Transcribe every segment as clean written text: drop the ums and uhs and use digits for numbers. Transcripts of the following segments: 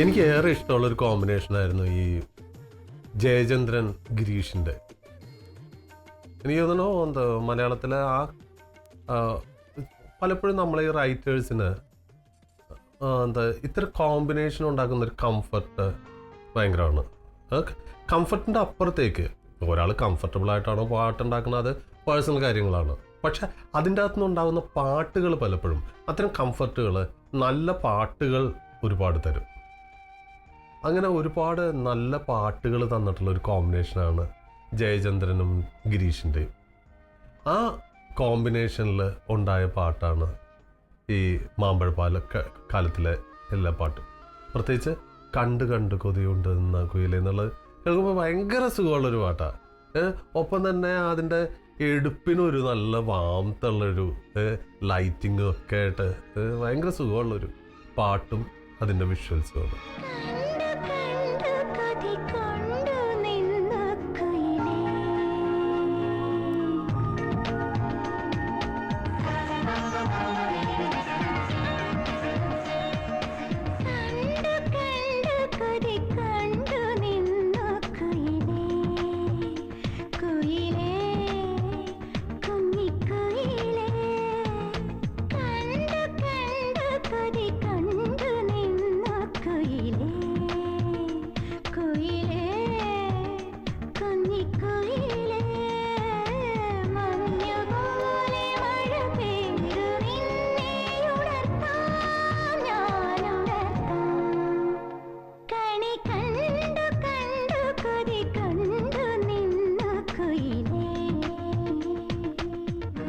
എനിക്ക് ഏറെ ഇഷ്ടമുള്ളൊരു കോമ്പിനേഷനായിരുന്നു ഈ ജയചന്ദ്രൻ ഗിരീഷിൻ്റെ. എനിക്ക് തോന്നുന്നു എന്താ മലയാളത്തിലെ പലപ്പോഴും നമ്മളെ ഈ റൈറ്റേഴ്സിന് എന്താ ഇത്ര കോമ്പിനേഷൻ ഉണ്ടാക്കുന്നൊരു കംഫർട്ട് ഭയങ്കരമാണ്. കംഫർട്ടിൻ്റെ അപ്പുറത്തേക്ക് ഒരാൾ കംഫർട്ടബിൾ ആയിട്ടാണോ പാട്ടുണ്ടാക്കുന്നത്, അത് പേഴ്സണൽ കാര്യങ്ങളാണ്. പക്ഷെ അതിൻ്റെ അകത്തു നിന്നുണ്ടാകുന്ന പാട്ടുകൾ പലപ്പോഴും അത്തരം കംഫർട്ടുകൾ, നല്ല പാട്ടുകൾ ഒരുപാട് തരും. അങ്ങനെ ഒരുപാട് നല്ല പാട്ടുകൾ തന്നിട്ടുള്ള ഒരു കോമ്പിനേഷനാണ് ജയചന്ദ്രനും ഗിരീഷിൻ്റെയും. ആ കോമ്പിനേഷനിൽ ഉണ്ടായ പാട്ടാണ് ഈ മാമ്പഴപ്പാല കാലത്തിലെ എല്ലാ പാട്ടും. പ്രത്യേകിച്ച് കണ്ട് കണ്ട് കൊതിയുണ്ട് എന്ന കുയിലെ എന്നുള്ളത് കേൾക്കുമ്പോൾ ഭയങ്കര സുഖമുള്ളൊരു പാട്ടാണ്. ഒപ്പം തന്നെ അതിൻ്റെ എടുപ്പിനൊരു നല്ല വാമത്തുള്ളൊരു ലൈറ്റിങ്ങും ഒക്കെ ആയിട്ട് ഭയങ്കര സുഖമുള്ളൊരു പാട്ടും അതിൻ്റെ വിഷ്വൽസുമാണ്.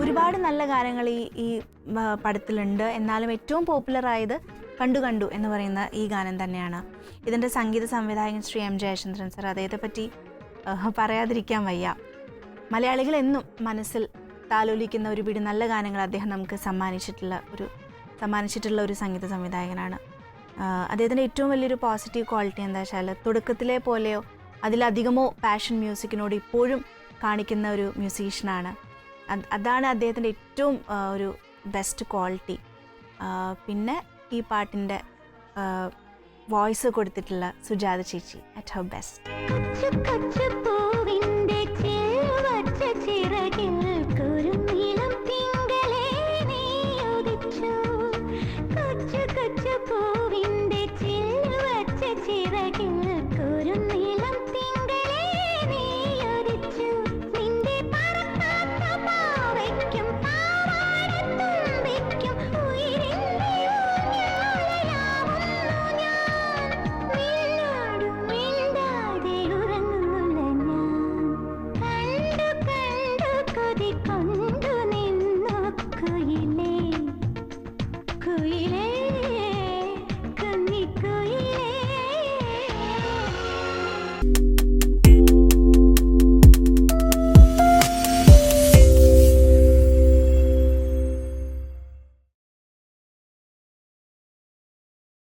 ഒരുപാട് നല്ല ഗാനങ്ങൾ ഈ പടത്തിലുണ്ട്. എന്നാലും ഏറ്റവും പോപ്പുലറായത് കണ്ടു കണ്ടു എന്ന് പറയുന്ന ഈ ഗാനം തന്നെയാണ്. ഇതിൻ്റെ സംഗീത സംവിധായകൻ ശ്രീ എം ജയചന്ദ്രൻ സർ, അദ്ദേഹത്തെ പറ്റി പറയാതിരിക്കാൻ വയ്യ. മലയാളികൾ എന്നും മനസ്സിൽ താലോലിക്കുന്ന ഒരു പിടി നല്ല ഗാനങ്ങൾ അദ്ദേഹം നമുക്ക് സമ്മാനിച്ചിട്ടുള്ള ഒരു സംഗീത സംവിധായകനാണ്. അദ്ദേഹത്തിൻ്റെ ഏറ്റവും വലിയൊരു പോസിറ്റീവ് ക്വാളിറ്റി എന്താ വെച്ചാൽ, തുടക്കത്തിലെ പോലെയോ അതിലധികമോ പാഷൻ മ്യൂസിക്കിനോട് ഇപ്പോഴും കാണിക്കുന്ന ഒരു മ്യൂസീഷ്യനാണ്. അതാണ് അദ്ദേഹത്തിൻ്റെ ഏറ്റവും ഒരു ബെസ്റ്റ് ക്വാളിറ്റി. പിന്നെ ഈ പാട്ടിൻ്റെ വോയിസ് കൊടുത്തിട്ടുള്ള സുജാത ചേച്ചി അറ്റ് ഹർ ബെസ്റ്റ്. കണ്ടു നിന്നു കുയിലേ കുയിലേ